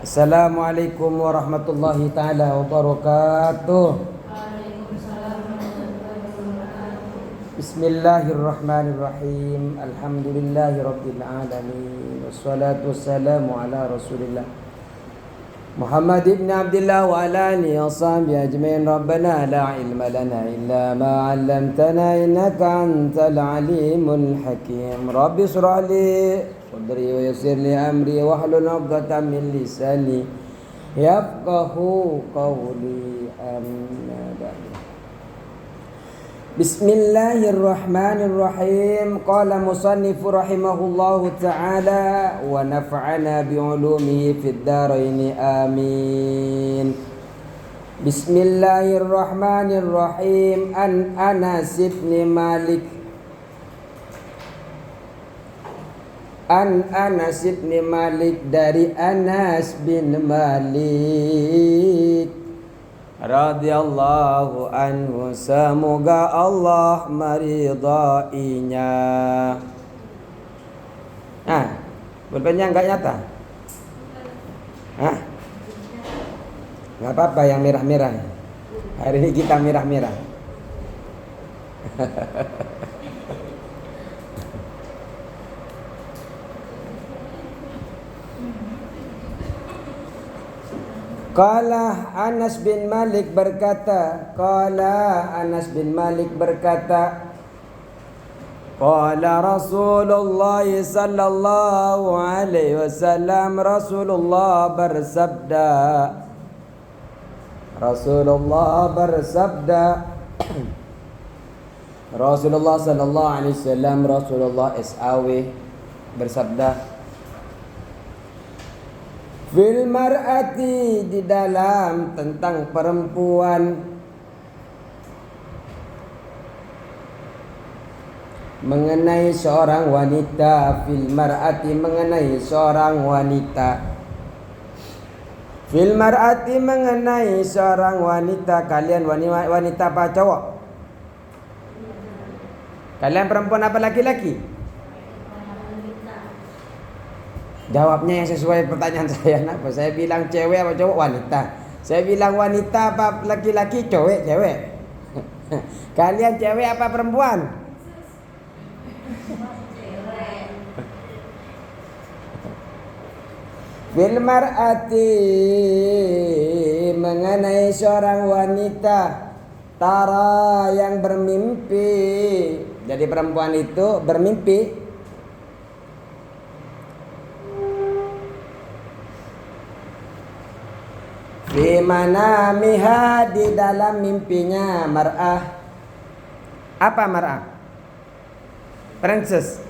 Assalamualaikum warahmatullahi taala wabarakatuh. Bismillahirrahmanirrahim. Alhamdulillahirabbil alamin. Wassalatu wassalamu ala Rasulillah Muhammad ibn Abdullah wa ala alihi washabihi ajmain. Rabbana la ilma lana illa ma 'allamtana innaka antal alimul hakim. Rabbi shrah li sadri wa yassir li amri wahlul 'uqdatam min lisani yafqahu qawli. Amma ba'du. Bismillahirrahmanirrahim. Qala musannifu rahimahullahu ta'ala wa nafa'ana bi'ulumihi fid dharain amin. Bismillahirrahmanirrahim. An Anas bin Malik dari Anas bin Malik radhiyallahu anhu, semoga Allah meridainya. Pulpennya enggak nyata? Enggak apa-apa yang merah-merah. Hari ini kita merah-merah. Qala Anas bin Malik berkata, Qala Rasulullah sallallahu alaihi wasallam, Rasulullah sallallahu alaihi wasallam, Rasulullah SAW bersabda, fil mar'ati, di dalam tentang perempuan, mengenai seorang wanita, fil mar'ati, mengenai seorang wanita, fil mar'ati, mengenai seorang wanita. Kalian wanita apa cowok? Kalian perempuan apa laki-laki? Jawabnya yang sesuai pertanyaan saya. Kenapa? Saya bilang cewek apa cowok? Wanita. Saya bilang wanita apa laki-laki? Cewek. Kalian cewek apa perempuan? Fil mar'ati, mengenai seorang wanita, tara, yang bermimpi. Jadi perempuan itu bermimpi. Fi manamiha, di dalam mimpinya. Mar'ah. Apa mar'ah? Princess.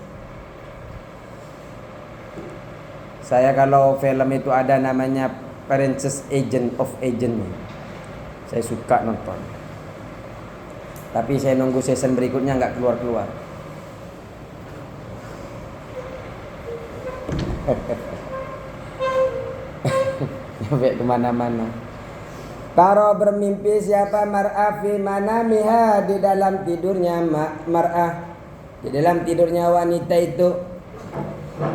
Saya kalau film itu ada namanya Princess Agent of Agent, saya suka nonton. Tapi saya nunggu season berikutnya nggak keluar-keluar. Sampai kemana-mana. Taro, bermimpi siapa, mar'ah, fi manamiha, di dalam tidurnya mar'ah, di dalam tidurnya wanita itu,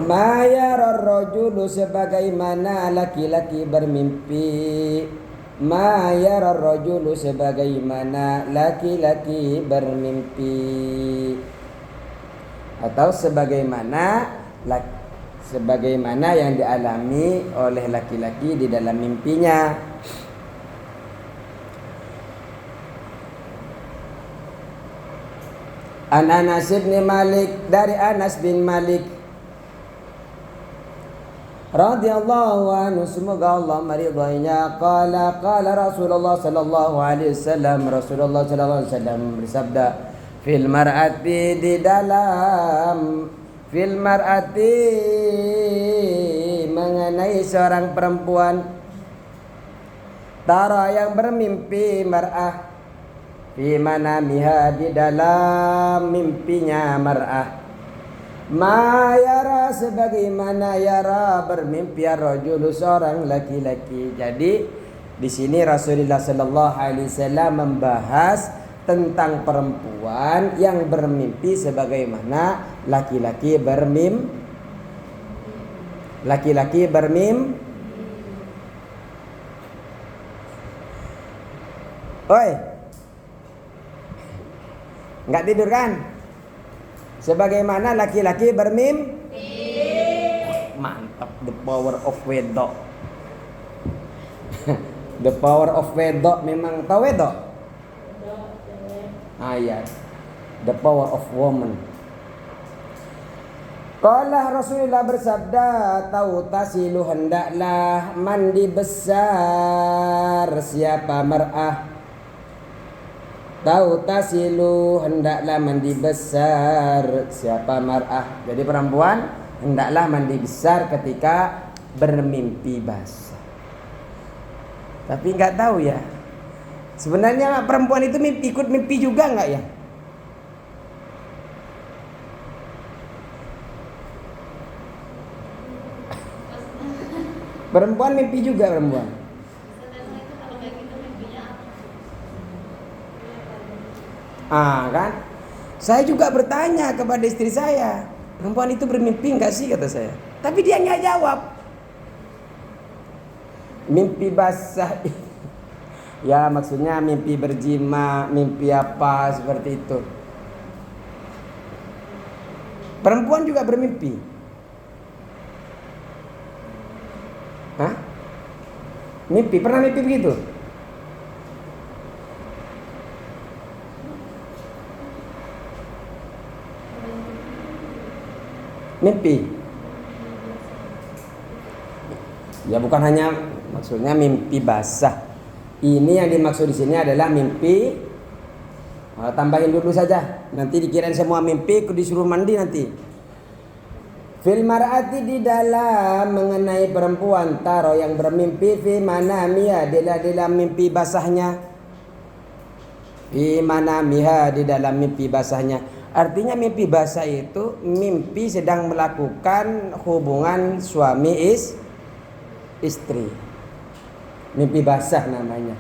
ma yarar rajulu, sebagaimana laki-laki bermimpi, ma yarar rajulu, sebagaimana laki-laki bermimpi, atau sebagaimana yang dialami oleh laki-laki di dalam mimpinya. An Anas bin Malik, dari Anas bin Malik radhiyallahu anhu, semoga Allah meridainya. Qala Rasulullah sallallahu alaihi wasallam, Rasulullah sallallahu alaihi wasallam bersabda, fil mar'ati, di dalam, fil mar'ati, mengenai seorang perempuan, tara, yang bermimpi, mar'ah, fi manamiha, di dalam mimpinya mar'ah, ma yara, sebagaimana yara, bermimpi, ar-rajulu, seorang laki-laki. Jadi di sini Rasulullah sallallahu alaihi wasallam membahas tentang perempuan yang bermimpi sebagaimana laki-laki bermimpi. Oi, nggak tidur kan? Sebagaimana laki-laki bermimpi. Mantap, the power of wedok. The power of wedok, memang tahu wedok? Ayat. The power of woman. Qala Rasulullah bersabda, "Tau tasilu hendaklah mandi besar siapa mar'ah." Tau tasilu hendaklah mandi besar siapa mar'ah. Jadi perempuan hendaklah mandi besar ketika bermimpi basah. Tapi nggak tahu ya. Sebenarnya perempuan itu ikut mimpi juga nggak ya? Perempuan mimpi juga perempuan. Kan? Saya juga bertanya kepada istri saya, perempuan itu bermimpi nggak sih, kata saya. Tapi dia nggak jawab. Mimpi basah, ya maksudnya mimpi berjima, mimpi apa seperti itu. Perempuan juga bermimpi. Hah? Mimpi, pernah mimpi begitu? Mimpi. Ya bukan hanya maksudnya mimpi basah. Ini yang dimaksud di sini adalah mimpi. Tambahin dulu saja. Nanti dikirain semua mimpi, disuruh mandi nanti. Fil mar'ati, di dalam mengenai perempuan, taro yang bermimpi, fi manamiha, di dalam mimpi basahnya. Fi manamiha, di dalam mimpi basahnya. Artinya mimpi basah itu mimpi sedang melakukan hubungan suami istri. Mimpi basah namanya.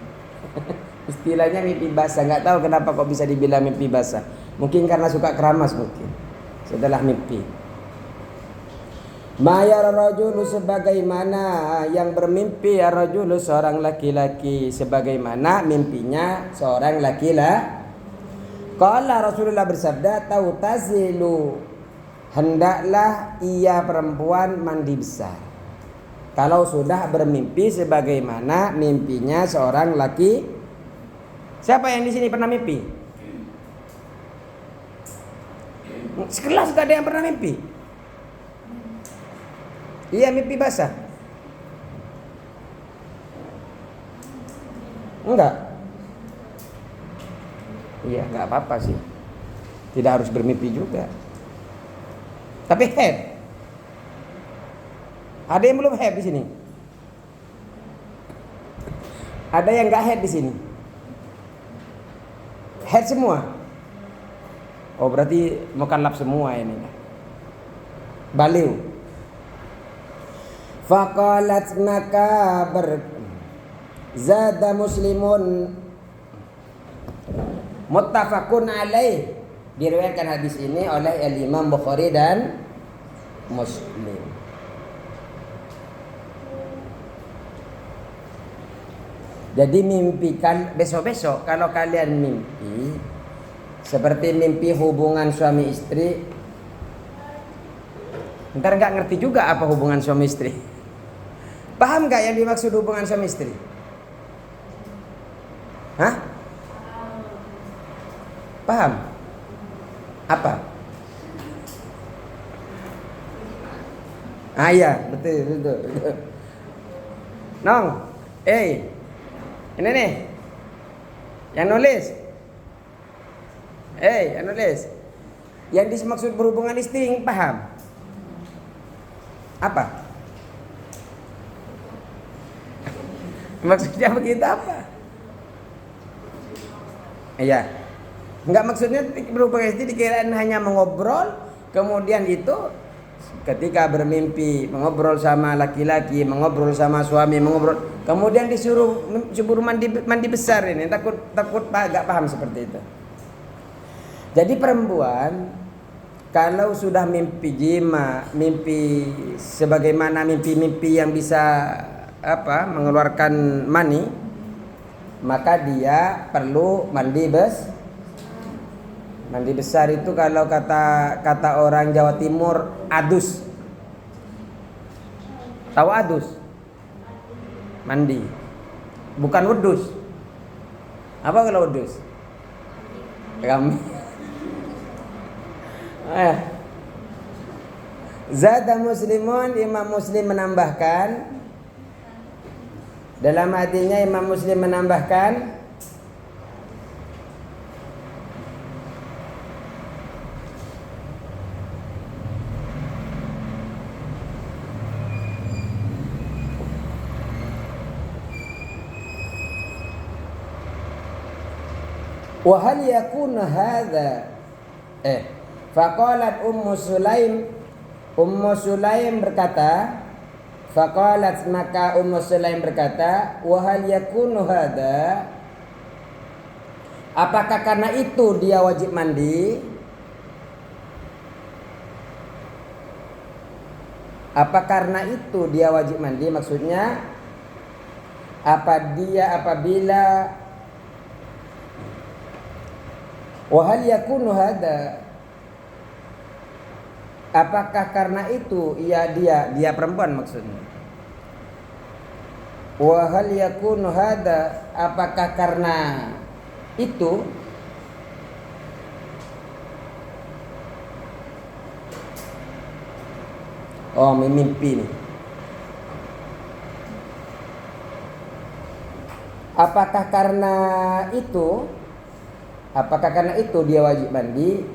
Istilahnya mimpi basah. Nggak tahu kenapa kok bisa dibilang mimpi basah. Mungkin karena suka keramas mungkin. Setelah mimpi. Mayar rajulu, sebagaimana yang bermimpi rajulu seorang laki-laki, sebagaimana mimpinya seorang laki-laki. Qala Rasulullah bersabda, tau tazilu, hendaklah ia perempuan mandi besar kalau sudah bermimpi sebagaimana mimpinya seorang laki. Siapa yang di sini pernah mimpi? Sekelas gak ada yang pernah mimpi? Iya, mimpi basah. Enggak. Iya, enggak apa-apa sih. Tidak harus bermimpi juga. Tapi head. Ada yang belum head di sini? Ada yang enggak head di sini? Head semua. Oh, berarti mukallaf semua ini. Baliu. Faqalat, maka zada Muslimun, muttafaqun alaih, diriwayatkan hadis ini oleh Imam Bukhari dan Muslim. Jadi mimpikan besok-besok kalau kalian mimpi seperti mimpi hubungan suami istri, ntar nggak ngerti juga apa hubungan suami istri. Paham nggak yang dimaksud hubungan suami istri? Hah? Paham? Apa? Iya, betul. Nong, ini nih, yang nulis. Yang nulis. Yang dimaksud berhubungan istri, paham? Apa? Maksudnya begitu apa? Iya. Enggak, maksudnya berhubungan istri dikirain hanya mengobrol, kemudian itu ketika bermimpi mengobrol sama laki-laki, mengobrol sama suami, mengobrol, kemudian disuruh mandi besar ini, takut agak paham seperti itu. Jadi perempuan kalau sudah mimpi jima, mimpi sebagaimana mimpi-mimpi yang bisa mengeluarkan mani, maka dia perlu mandi mandi besar. Itu kalau kata orang Jawa Timur adus. Tahu adus? Mandi. Bukan wedus. Apa kalau wedus? Kami. Zada Muslimun, Imam Muslim menambahkan, dalam hatinya Imam Muslim menambahkan, wa hal yakun hadza faqalat Ummu Sulaim berkata, faqalat, maka Ummu Sulaim berkata, wa hal yakunu hadza, apakah karena itu dia wajib mandi? Apa karena itu dia wajib mandi? Maksudnya apabila wa hal yakunu hadza, apakah karena itu dia perempuan maksudnya. Wa hal yakunu hadza, apakah karena itu mimpi nih. Apakah karena itu dia wajib mandi?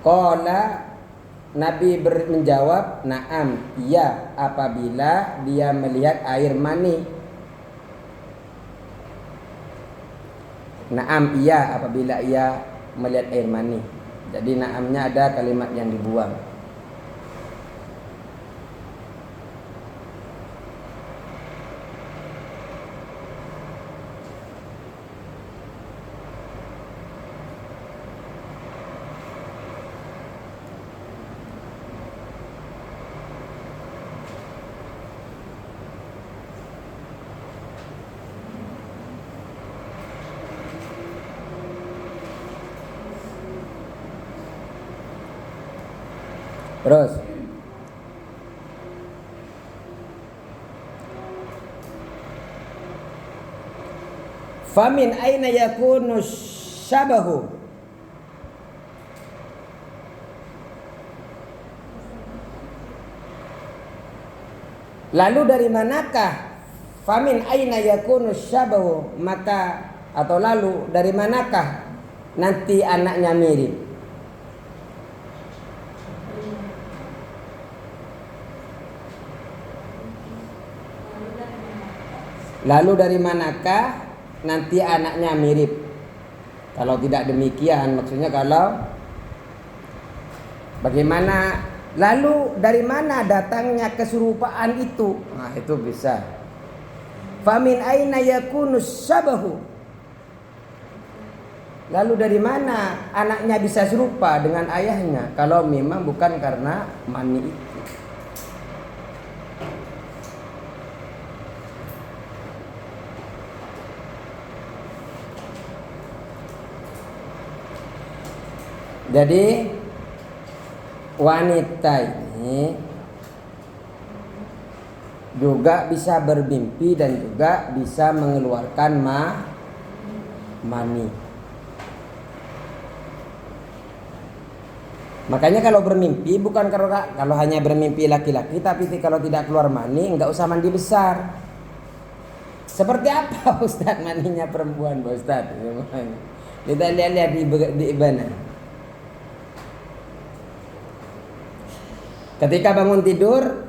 Qala, Nabi menjawab, na'am, iya, apabila dia melihat air mani. Na'am, iya, apabila ia melihat air mani. Jadi na'amnya ada kalimat yang dibuang. Terus famin aina yakunu syabahu, lalu dari manakah famin aina yakunu syabahu, maka atau lalu dari manakah nanti anaknya mirip? Lalu dari manakah nanti anaknya mirip? Kalau tidak demikian, maksudnya kalau bagaimana? Lalu dari mana datangnya keserupaan itu? Nah, itu bisa. Famin aina yakunu syabahu, lalu dari mana anaknya bisa serupa dengan ayahnya? Kalau memang bukan karena mani itu. Jadi wanita ini juga bisa bermimpi dan juga bisa mengeluarkan mani. Makanya kalau bermimpi bukan kalau hanya bermimpi laki-laki, tapi kalau tidak keluar mani enggak usah mandi besar. Seperti apa Ustaz maninya perempuan, Pak Ustaz? Kita lihat-lihat di Ibana. Ketika bangun tidur,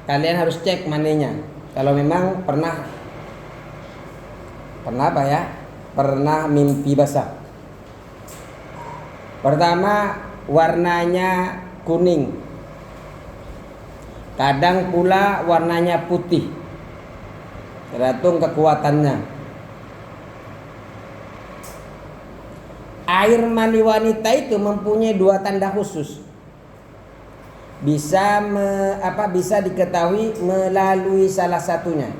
kalian harus cek maninya. Kalau memang pernah apa ya? Pernah mimpi basah. Pertama, warnanya kuning. Kadang pula warnanya putih. Tergantung kekuatannya. Air mani wanita itu mempunyai dua tanda khusus. Bisa diketahui melalui salah satunya.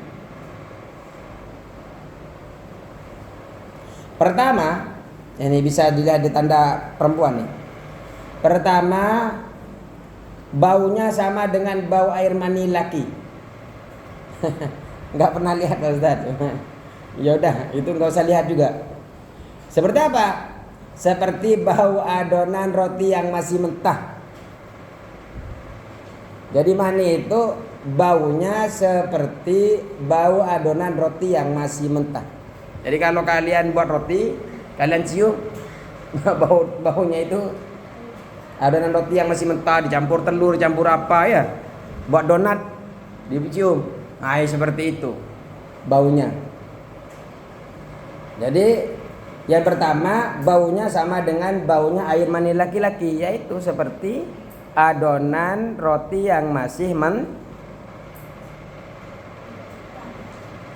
Pertama, ini bisa dilihat di tanda perempuan nih. Pertama, baunya sama dengan bau air mani laki. Nggak pernah lihat Ustaz. Ya udah, itu nggak usah lihat juga. Seperti apa? Seperti bau adonan roti yang masih mentah. Jadi mani itu baunya seperti bau adonan roti yang masih mentah. Jadi kalau kalian buat roti, kalian cium baunya itu adonan roti yang masih mentah, dicampur telur, campur apa ya, buat donat, dicium. Nah, seperti itu baunya. Jadi yang pertama, baunya sama dengan baunya air mani laki-laki, yaitu seperti adonan roti yang masih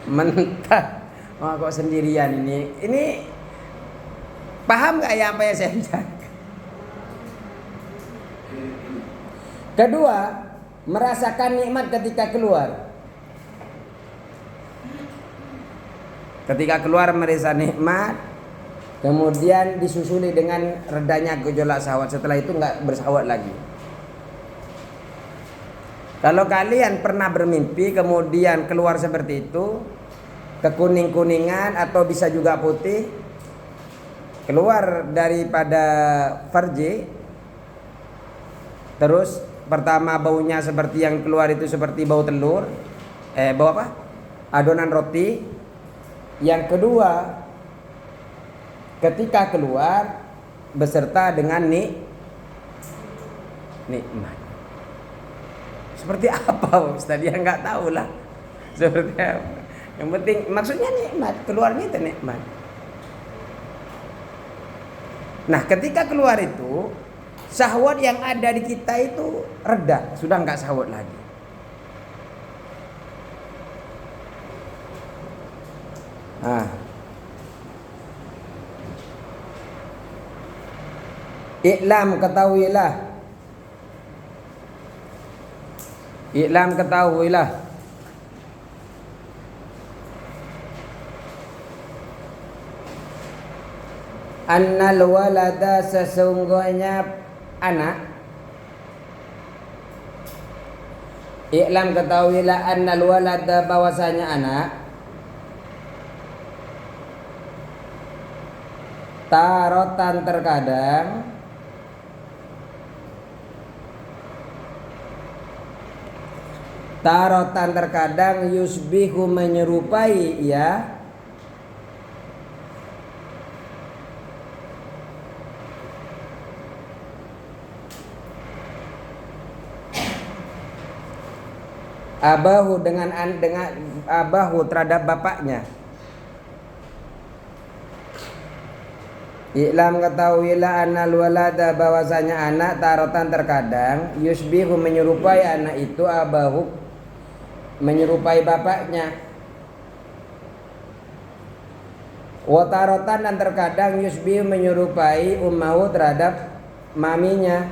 mentah. Oh, kok sendirian ini? Ini paham gak ya apa yang saya bicarakan? Kedua, merasakan nikmat ketika keluar. Ketika keluar merasa nikmat, kemudian disusuli dengan redanya gejolak syahwat. Setelah itu nggak bersyahwat lagi. Kalau kalian pernah bermimpi kemudian keluar seperti itu, kekuning-kuningan atau bisa juga putih, keluar daripada farji, terus pertama baunya seperti yang keluar itu seperti bau telur, bau apa? Adonan roti. Yang kedua, ketika keluar beserta dengan nikmat. Seperti apa Ustaz? Dia nggak tahu lah. Seperti apa? Yang penting maksudnya nikmat, keluarnya itu nikmat. Nah, ketika keluar itu syahwat yang ada di kita itu reda, sudah nggak syahwat lagi. Nah, I'lam ketahuilah. I'lam ketahuilah. Annal walada sesungguhnya anak. I'lam ketahuilah annal walada bahwasanya anak. Tarotan terkadang yusbihu menyerupai ya abahu dengan abahu terhadap bapaknya. I'lam ketahuilah annal walada bahwasanya anak tarotan terkadang yusbihu menyerupai anak itu abahu menyerupai bapaknya. Wa tarotan dan terkadang yusbihu menyerupai ummahu terhadap maminya.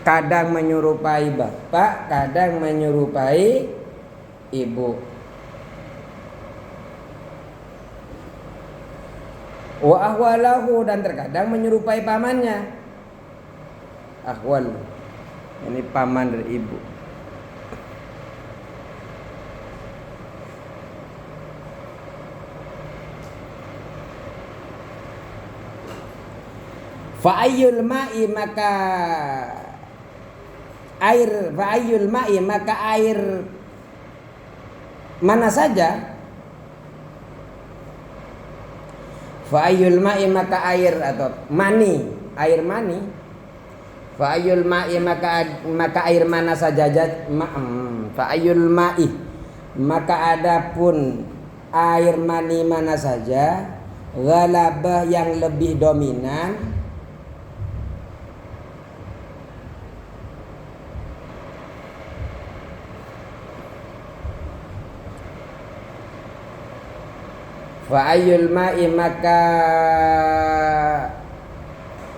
Kadang menyerupai bapak, kadang menyerupai ibu. Wa ahwalahu dan terkadang menyerupai pamannya. Ahwal ini paman dari ibu. Fa'ayyul ma'i maka air fa'ayyul ma'i maka air mana saja. Fa'ayyul ma'i maka air atau mani, air mani. Fa'ayyul ma'i maka air mana saja. Fa'ayyul ma'i maka adapun air mani mana saja ghalabah yang lebih dominan Fa'ayyul ma'i maka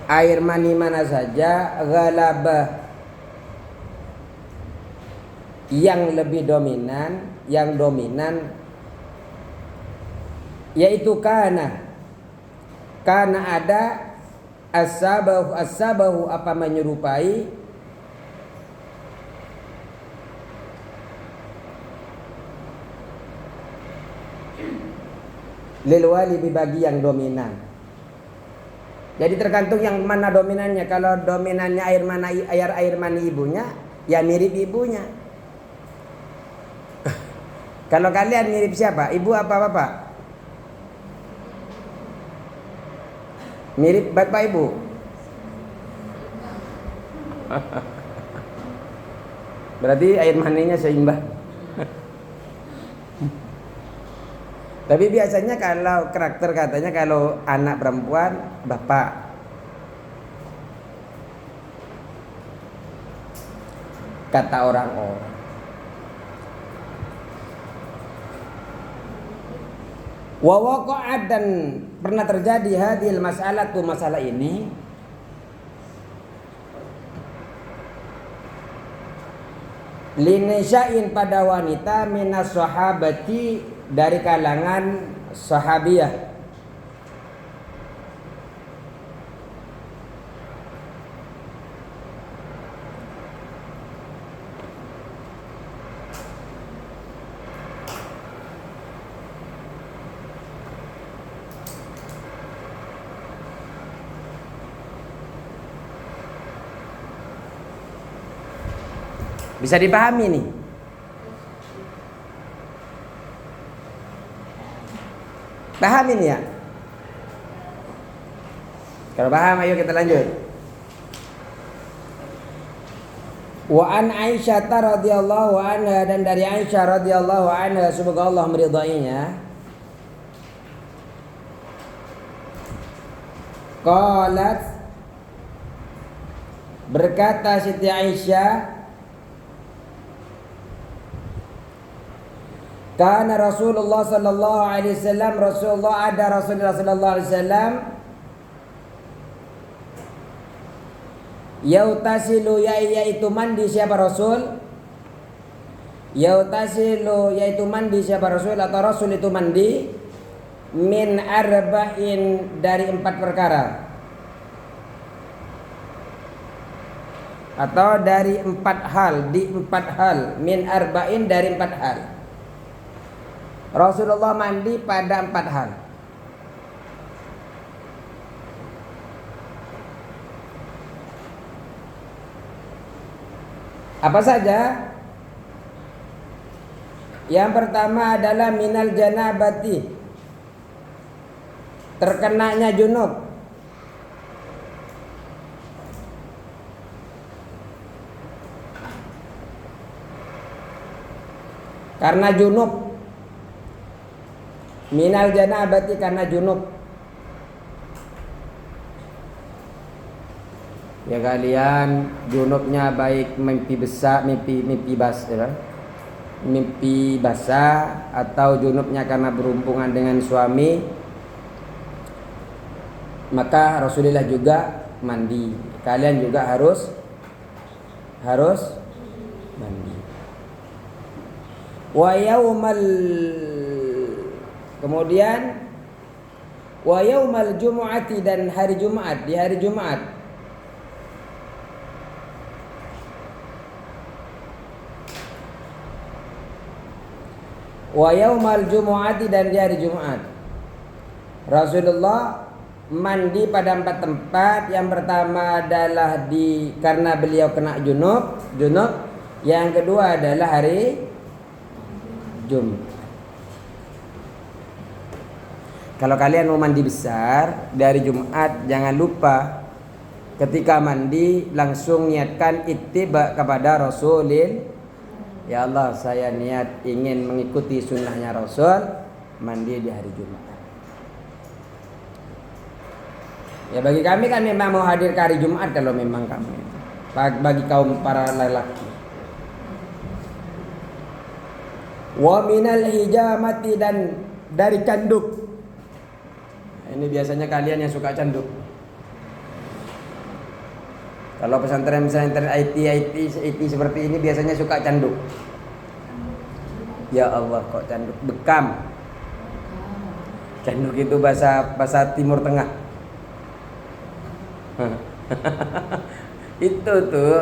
air mani mana saja ghalabah yang lebih dominan, yang dominan yaitu kana ada as-sabahu apa menyerupai lil walibi bagi yang dominan. Jadi tergantung yang mana dominannya. Kalau dominannya air mani ibunya, ya mirip ibunya. Kalau kalian mirip siapa? Ibu apa bapak? Mirip bapak ibu. Berarti air maninya seimbang. Tapi biasanya kalau karakter katanya kalau anak perempuan bapak, kata orang-orang. Wa waqa'at, dan pernah terjadi hadil masalah ini linisyain pada wanita minas sahabati dari kalangan sahabiyah. Bisa dipahami nih? Paham ini ya? Kalau paham ayo kita lanjut. Wa an Aisyah radhiyallahu anha, dan dari Aisyah radhiyallahu anha semoga Allah meridainya, qalat, berkata Siti Aisyah, karena Rasulullah sallallahu alaihi wasallam, Rasulullah sallallahu alaihi wasallam yautasilu, yaitu mandi siapa Rasul? Yautasilu yaitu mandi siapa Rasul, atau Rasul itu mandi min arba'in, dari 4 perkara, atau dari 4 hal, di 4 hal, min arba'in, dari 4 hal. Rasulullah mandi pada 4 hal. Apa saja? Yang pertama adalah minal janabati, terkenanya junub. Karena junub, minal janabati, karena junub. Ya kalian junubnya baik mimpi besar, mimpi basah, atau junubnya karena berhubungan dengan suami, maka Rasulullah juga mandi. Kalian juga harus mandi. Wa yaumal, kemudian wa yaumal jumu'ati, dan hari Jumat, di hari Jumat. Wa yaumal jumu'ati, dan di hari Jumat. Rasulullah mandi pada 4 tempat. Yang pertama adalah karena beliau kena junub. Yang kedua adalah hari Jumat. Kalau kalian mau mandi besar dari Jumat, jangan lupa ketika mandi langsung niatkan ittiba kepada Rasulil. Ya Allah, saya niat ingin mengikuti sunnahnya Rasul, mandi di hari Jumat. Ya bagi kami kan memang mau hadir ke hari Jumat kalau memang kami. Bagi kaum para lelaki. Wa minal hijamati, dan dari canduk. Ini biasanya kalian yang suka canduk. Kalau pesantren IT seperti ini biasanya suka canduk. Ya Allah, kok canduk bekam. Canduk itu bahasa Timur Tengah. Itu tuh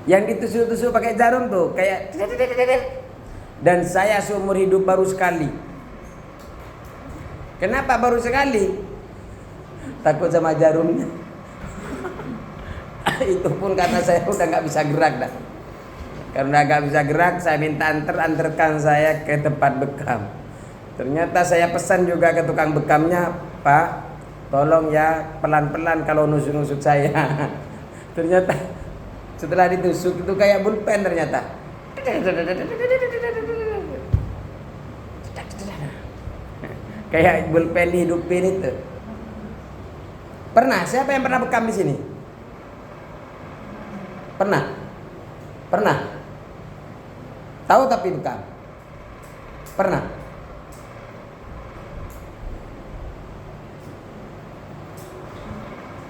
yang ditusuk-tusuk pakai jarum tuh kayak. Dan saya seumur hidup baru sekali. Kenapa baru sekali? Takut sama jarumnya. Itu pun karena saya udah nggak bisa gerak dah. Karena nggak bisa gerak, saya minta antarkan saya ke tempat bekam. Ternyata saya pesan juga ke tukang bekamnya, Pak, tolong ya pelan-pelan kalau nusuk-nusuk saya. Ternyata setelah ditusuk itu kayak pulpen ternyata. Kayak pulpen dihidupin itu. Pernah? Siapa yang pernah bekam di sini? Pernah? Pernah? Tahu tapi bekam? Pernah?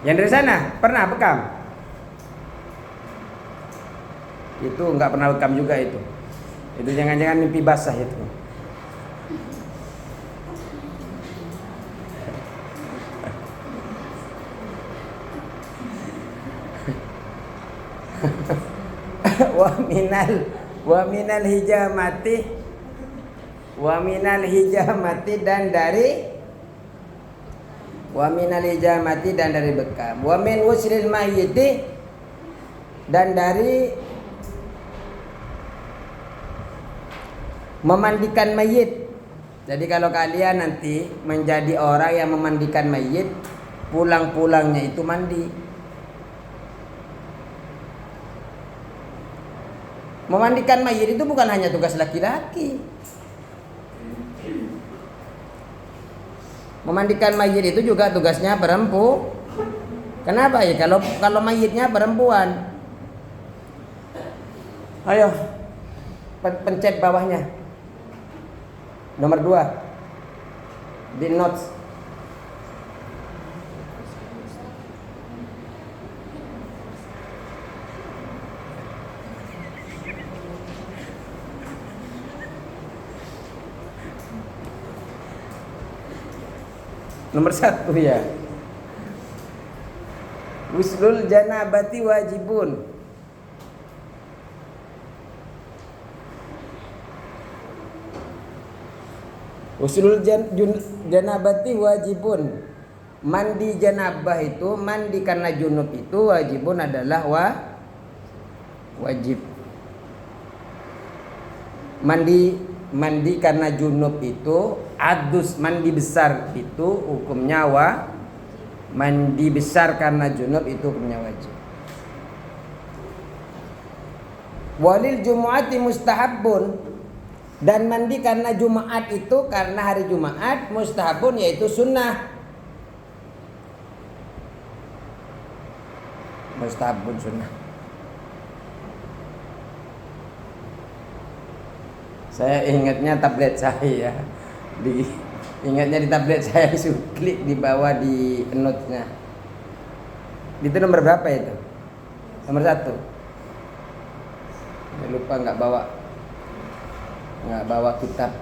Yang dari sana pernah bekam? Itu nggak pernah bekam juga itu. Itu jangan-jangan mimpi basah itu. wa minal hijamati dan dari bekam. Wa min wusril mayyiti dan dari memandikan mayit. Jadi kalau kalian nanti menjadi orang yang memandikan mayit, pulang-pulangnya itu mandi. Memandikan mayit itu bukan hanya tugas laki-laki. Memandikan mayit itu juga tugasnya perempuan. Kenapa ya? Kalau mayitnya perempuan. Ayo, pencet bawahnya. Nomor 2 di notes. Nomor 1 ya. Ghuslul janabati wajibun. Ghuslul janabati wajibun. Mandi janabah itu, mandi karena junub itu wajibun adalah wajib. Mandi karena junub itu adus, mandi besar itu hukumnya mandi besar karena junub itu hukumnya wajib. Walil jumu'ati mustahabun, dan mandi karena Jumat itu karena hari Jumat mustahabun yaitu sunnah. Mustahabun sunnah. Saya ingatnya tablet saya ingatnya di tablet saya klik di bawah di notes-nya. Itu nomor berapa itu? Nomor 1. Saya lupa nggak bawa kitab.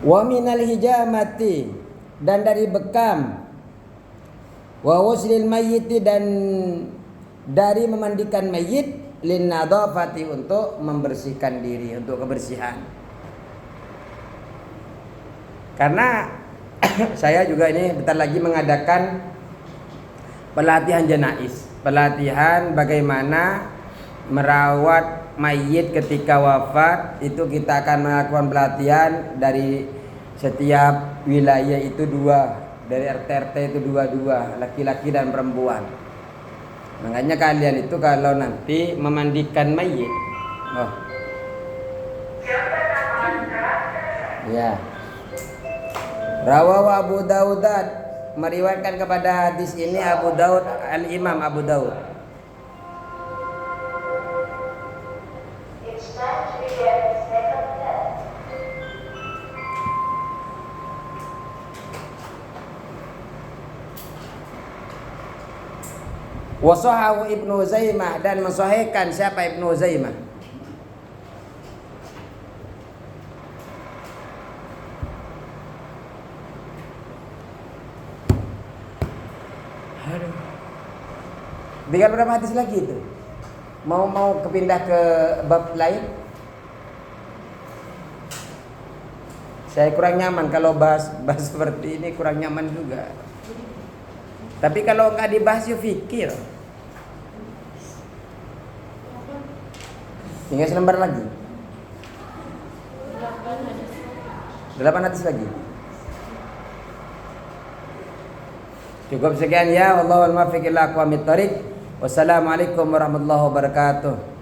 Wa minal hijamati, dan dari bekam. Wa wuslil mayyiti, dan dari memandikan mayit. Lin nadhafati, untuk membersihkan diri, untuk kebersihan. Karena saya juga ini bentar lagi mengadakan pelatihan janais, pelatihan bagaimana merawat mayit ketika wafat. Itu kita akan melakukan pelatihan dari setiap wilayah itu 2, dari RT itu 2, laki-laki dan perempuan. Makanya kalian itu kalau nanti memandikan mayit, ya. Rawahu Abu Daud, meriwayatkan kepada hadis ini Abu Daud, Al-Imam Abu Daud. Wasahahu Ibnu Uzaimah, dan mensahihkan siapa Ibnu Uzaimah? Aduh. Tinggal berapa hadis lagi itu? Mau kepindah ke bab lain? Saya kurang nyaman kalau bahas seperti ini, kurang nyaman juga. Tapi kalau nggak dibahas yuk fikir. Tinggal selembar lagi. 8 hadis lagi. Cukup sekian ya. Wallahul muwaffiq ila aqwamit thoriq. Wassalamualaikum warahmatullahi wabarakatuh.